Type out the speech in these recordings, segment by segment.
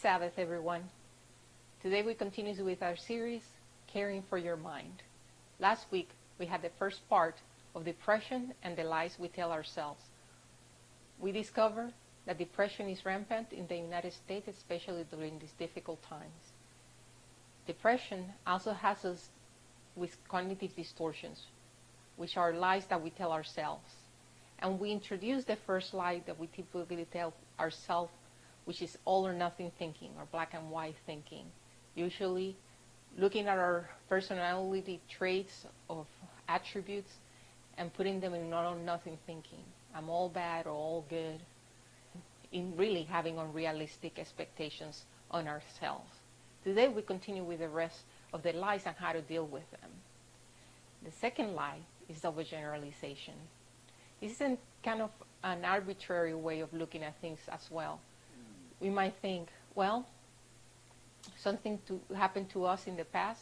Sabbath, everyone. Today we continue with our series, Caring for Your Mind. Last week, we had the first part of depression and the lies we tell ourselves. We discovered that depression is rampant in the United States, especially during these difficult times. Depression also has us with cognitive distortions, which are lies that we tell ourselves. And we introduced the first lie that we typically tell ourselves, which is all or nothing thinking or black and white thinking. Usually looking at our personality traits of attributes and putting them in all or nothing thinking. I'm all bad or all good. In really having unrealistic expectations on ourselves. Today we continue with the rest of the lies and how to deal with them. The second lie is overgeneralization. This is kind of an arbitrary way of looking at things as well. We might think, well, something happened to us in the past,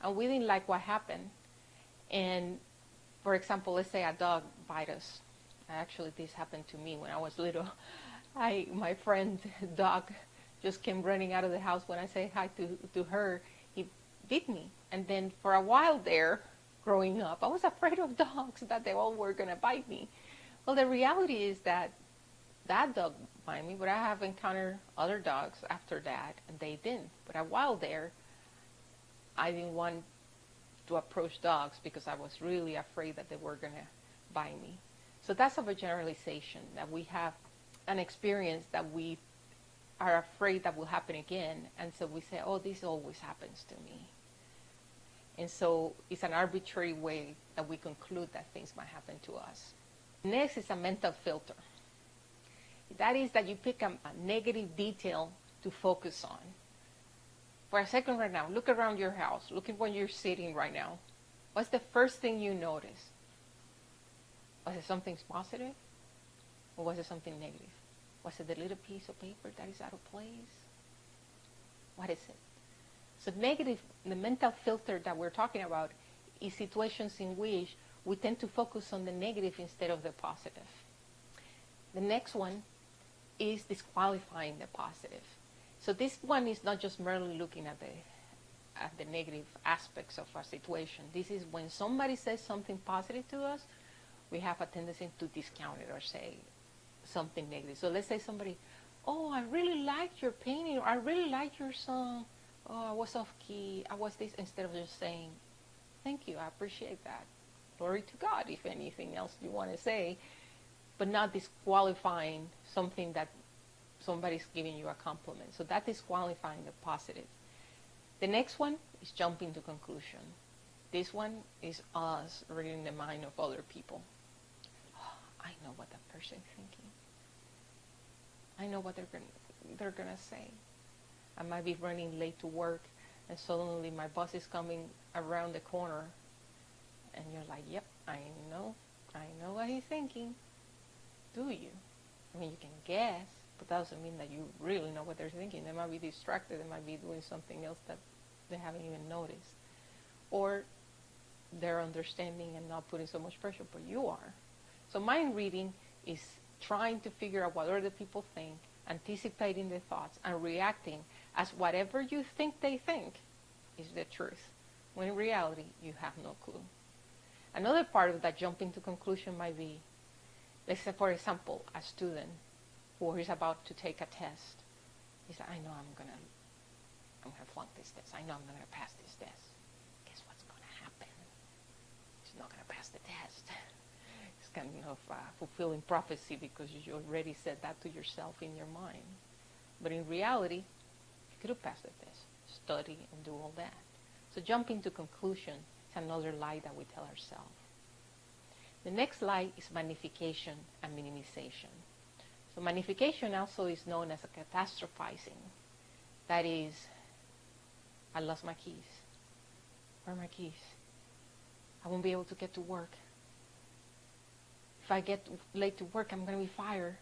and we didn't like what happened. And, for example, let's say a dog bite us. Actually, this happened to me when I was little. My friend's dog just came running out of the house when I said hi to her. He bit me. And then for a while there, growing up, I was afraid of dogs, that they all were going to bite me. Well, the reality is that dog bite me, but I have encountered other dogs after that, and they didn't. But a while there, I didn't want to approach dogs because I was really afraid that they were going to bite me. So that's overgeneralization, that we have an experience that we are afraid that will happen again, and so we say, oh, this always happens to me. And so it's an arbitrary way that we conclude that things might happen to us. Next is a mental filter. That is that you pick a negative detail to focus on. For a second right now, look around your house. Look at where you're sitting right now. What's the first thing you notice? Was it something positive? Or was it something negative? Was it the little piece of paper that is out of place? What is it? So negative, the mental filter that we're talking about is situations in which we tend to focus on the negative instead of the positive. The next one is disqualifying the positive. So this one is not just merely looking at the negative aspects of our situation. This is when somebody says something positive to us, we have a tendency to discount it or say something negative. So let's say somebody, oh, I really liked your painting, or I really liked your song, oh, I was off key, I was this, instead of just saying, thank you, I appreciate that. Glory to God, if anything else you want to say, but not disqualifying something that somebody's giving you a compliment. So that disqualifying the positive. The next one is jumping to conclusion. This one is us reading the mind of other people. Oh, I know what that person's thinking. I know what they're gonna say. I might be running late to work, and suddenly my boss is coming around the corner, and you're like, yep, I know what he's thinking. Do you? I mean, you can guess, but that doesn't mean that you really know what they're thinking. They might be distracted. They might be doing something else that they haven't even noticed. Or they're understanding and not putting so much pressure, but you are. So mind reading is trying to figure out what other people think, anticipating their thoughts, and reacting as whatever you think they think is the truth, when in reality, you have no clue. Another part of that jumping to conclusion might be, let's say, for example, a student who is about to take a test. He said, I know I'm gonna flunk this test. I know I'm not gonna pass this test. Guess what's gonna happen? He's not gonna pass the test. It's kind of fulfilling prophecy because you already said that to yourself in your mind. But in reality, you could have passed the test, study and do all that. So jumping to conclusion is another lie that we tell ourselves. The next lie is magnification and minimization. So magnification also is known as a catastrophizing. That is, I lost my keys. Where are my keys? I won't be able to get to work. If I get late to work, I'm going to be fired.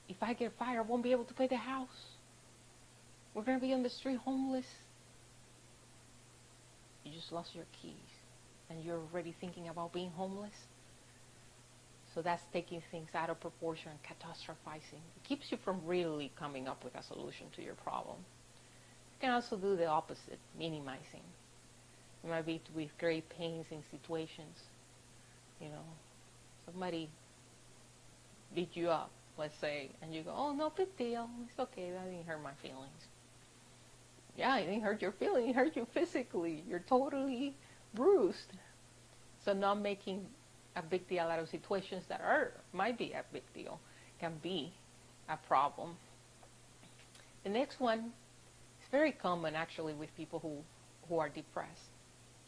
If I get fired, I won't be able to pay the house. We're going to be on the street homeless. You just lost your keys, and you're already thinking about being homeless. So that's taking things out of proportion, catastrophizing. It keeps you from really coming up with a solution to your problem. You can also do the opposite, minimizing. It might be with great pains in situations. You know, somebody beat you up, let's say, and you go, oh, no big deal. It's okay. That didn't hurt my feelings. Yeah, it didn't hurt your feelings. It hurt you physically. You're totally bruised. So not making a big deal out of situations that might be a big deal can be a problem. The next one is very common actually with people who are depressed.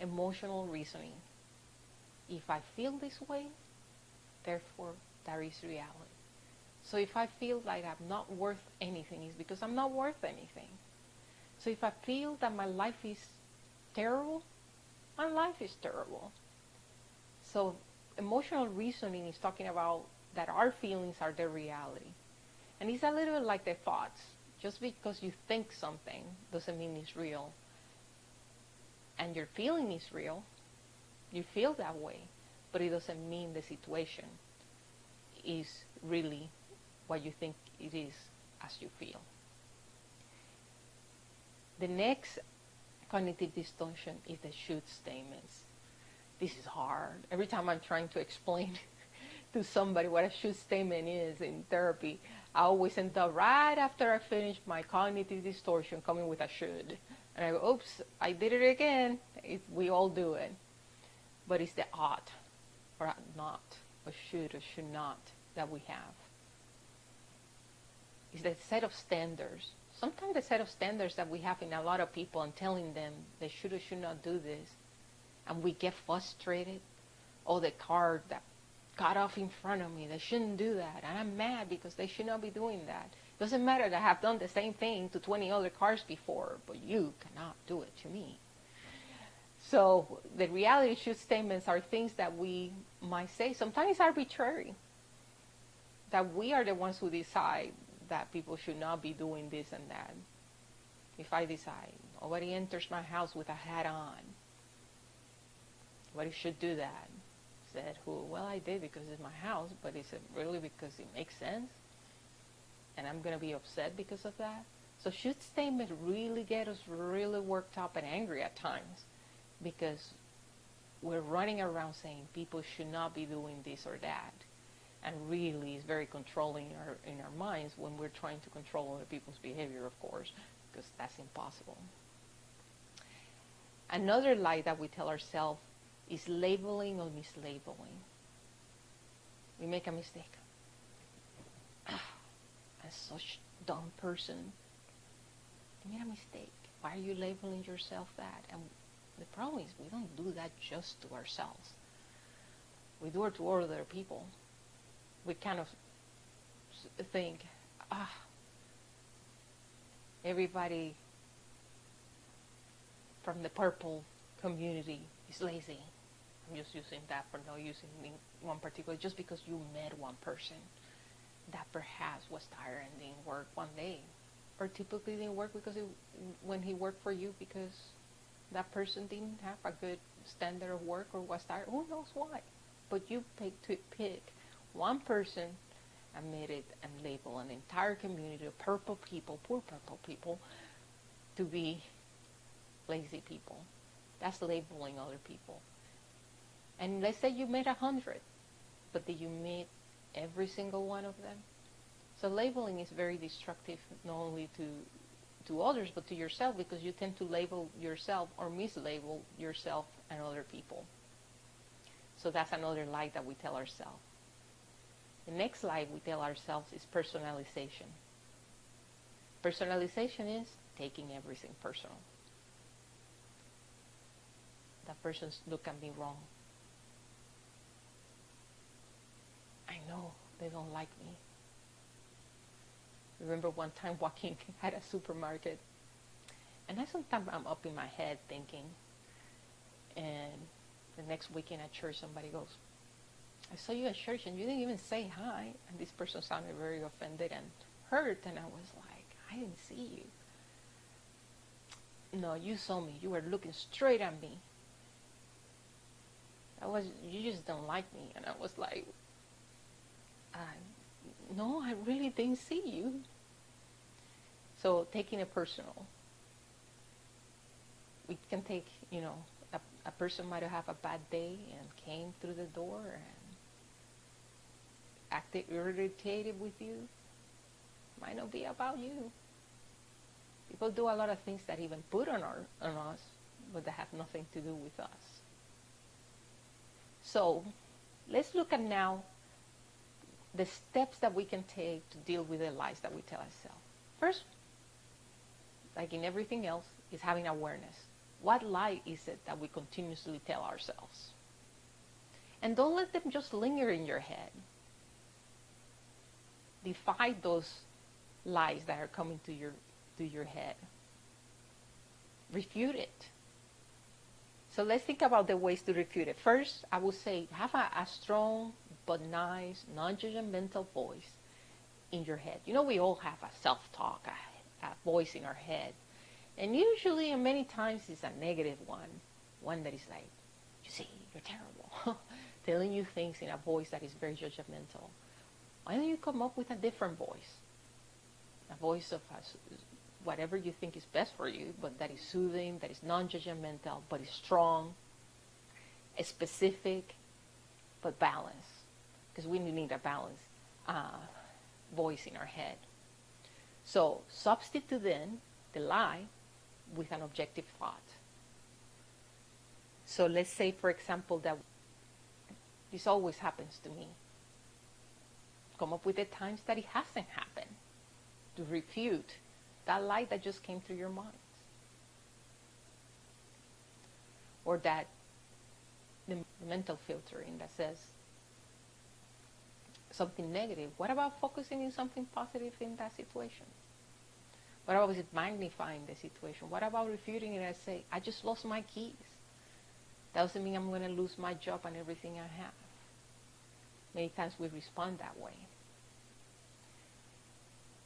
Emotional reasoning. If I feel this way, therefore that is reality. So if I feel like I'm not worth anything, it's because I'm not worth anything. So if I feel that my life is terrible, my life is terrible. So emotional reasoning is talking about that our feelings are the reality. And it's a little bit like the thoughts. Just because you think something doesn't mean it's real. And your feeling is real. You feel that way. But it doesn't mean the situation is really what you think it is as you feel. The next cognitive distortion is the should statements. This is hard. Every time I'm trying to explain to somebody what a should statement is in therapy, I always end up right after I finish my cognitive distortion coming with a should. And I go, oops, I did it again. We all do it. But it's the ought or not, or should not that we have. It's the set of standards. Sometimes the set of standards that we have in a lot of people and telling them they should or should not do this. And we get frustrated. Oh, the car that got off in front of me, they shouldn't do that. And I'm mad because they should not be doing that. It doesn't matter that I have done the same thing to 20 other cars before, but you cannot do it to me. So the reality should statements are things that we might say, sometimes arbitrary, that we are the ones who decide that people should not be doing this and that. If I decide, nobody enters my house with a hat on, nobody should do that. Said who? Well, I did because it's my house, but is it really because it makes sense? And I'm going to be upset because of that? So should statements really get us really worked up and angry at times because we're running around saying people should not be doing this or that. And really is very controlling in our minds when we're trying to control other people's behavior, of course, because that's impossible. Another lie that we tell ourselves is labeling or mislabeling. We make a mistake. I'm such a dumb person. You made a mistake. Why are you labeling yourself that? And the problem is we don't do that just to ourselves. We do it to other people. We kind of think, everybody from the purple community is lazy. I'm just using that for not using one particular, just because you met one person that perhaps was tired and didn't work one day. Or typically didn't work because when he worked for you because that person didn't have a good standard of work or was tired. Who knows why? But you pick one person and made it and label an entire community of purple people, poor purple people, to be lazy people. That's labeling other people. And let's say you met 100, but did you meet every single one of them? So labeling is very destructive, not only to others, but to yourself, because you tend to label yourself or mislabel yourself and other people. So that's another lie that we tell ourselves. The next lie we tell ourselves is personalization. Personalization is taking everything personal. That person's look at me wrong. I know they don't like me. Remember one time walking at a supermarket, and sometimes I'm up in my head thinking, and the next weekend at church somebody goes, I saw you at church and you didn't even say hi. And this person sounded very offended and hurt, and I was like, I didn't see you. No, you saw me. You were looking straight at me. You just don't like me. And I was like, no, I really didn't see you. So taking it personal. We can take, a person might have a bad day and came through the door and acted irritated with you. Might not be about you. People do a lot of things that even put on us, but that have nothing to do with us. So let's look at now the steps that we can take to deal with the lies that we tell ourselves. First, like in everything else, is having awareness. What lie is it that we continuously tell ourselves? And don't let them just linger in your head. Defy those lies that are coming to your head. Refute it. So let's think about the ways to refute it. First, I would say have a strong but nice, non-judgmental voice in your head. We all have a self-talk, a voice in our head. And usually, and many times, it's a negative one that is like, you see, you're terrible, telling you things in a voice that is very judgmental. Why don't you come up with a different voice? A voice of whatever you think is best for you, but that is soothing, that is non-judgmental, but is strong, is specific, but balanced. Because we need a balanced voice in our head. So substitute then the lie with an objective thought. So let's say, for example, that this always happens to me. Come up with the times that it hasn't happened to refute that lie that just came through your mind. Or that the mental filtering that says something negative. What about focusing in something positive in that situation? What about magnifying the situation? What about refuting it and say, I just lost my keys? That doesn't mean I'm going to lose my job and everything I have. Many times we respond that way.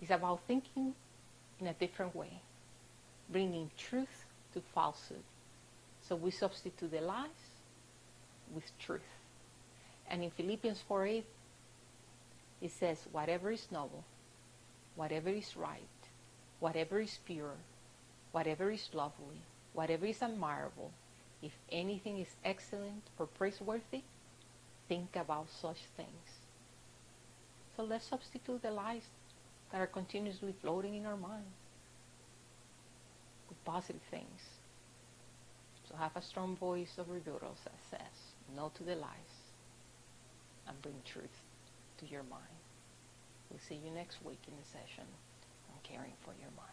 It's about thinking in a different way, bringing truth to falsehood. So we substitute the lies with truth. And in Philippians 4:8, it says, whatever is noble, whatever is right, whatever is pure, whatever is lovely, whatever is admirable, if anything is excellent or praiseworthy, think about such things. So let's substitute the lies that are continuously floating in our mind with positive things. So have a strong voice of rebuttal that says no to the lies and bring truth to your mind. We'll see you next week in the session on caring for your mind.